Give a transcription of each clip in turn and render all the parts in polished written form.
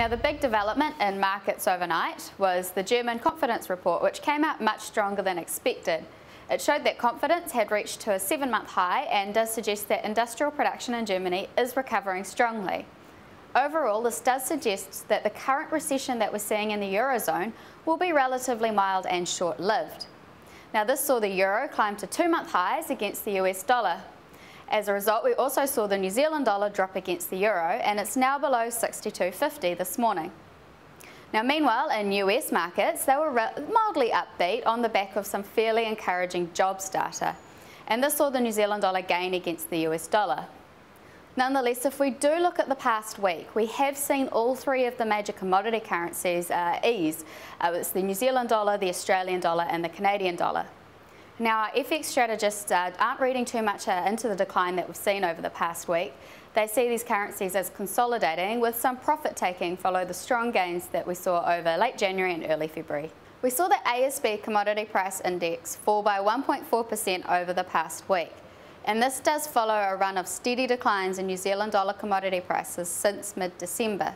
Now, the big development in markets overnight was the German confidence report, which came out much stronger than expected. It showed that confidence had reached to a 7-month high and does suggest that industrial production in Germany is recovering strongly. Overall, this does suggest that the current recession that we're seeing in the Eurozone will be relatively mild and short-lived. Now, this saw the euro climb to 2-month highs against the US dollar. As a result, we also saw the New Zealand dollar drop against the euro, and it's now below 62.50 this morning. Now, meanwhile, in US markets, they were mildly upbeat on the back of some fairly encouraging jobs data, and this saw the New Zealand dollar gain against the US dollar. Nonetheless, if we do look at the past week, we have seen all three of the major commodity currencies ease. It's the New Zealand dollar, the Australian dollar and the Canadian dollar. Now, our FX strategists aren't reading too much into the decline that we've seen over the past week. They see these currencies as consolidating, with some profit taking follow the strong gains that we saw over late January and early February. We saw the ASB Commodity Price Index fall by 1.4% over the past week. And this does follow a run of steady declines in New Zealand dollar commodity prices since mid-December.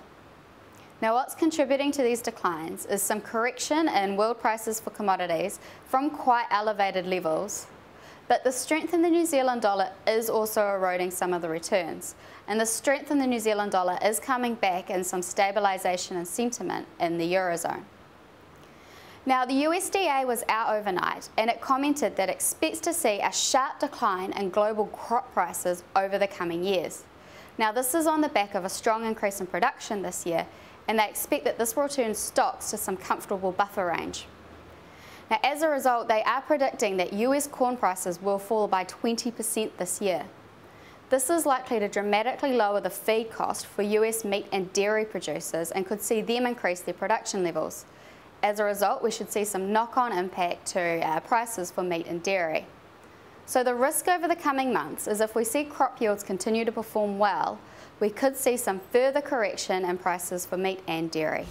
Now, what's contributing to these declines is some correction in world prices for commodities from quite elevated levels. But the strength in the New Zealand dollar is also eroding some of the returns. And the strength in the New Zealand dollar is coming back in some stabilisation and sentiment in the Eurozone. Now, the USDA was out overnight and it commented that it expects to see a sharp decline in global crop prices over the coming years. Now, this is on the back of a strong increase in production this year, and they expect that this will return stocks to some comfortable buffer range. Now, as a result, they are predicting that US corn prices will fall by 20% this year. This is likely to dramatically lower the feed cost for US meat and dairy producers and could see them increase their production levels. As a result, we should see some knock-on impact to prices for meat and dairy. So the risk over the coming months is if we see crop yields continue to perform well, we could see some further correction in prices for meat and dairy.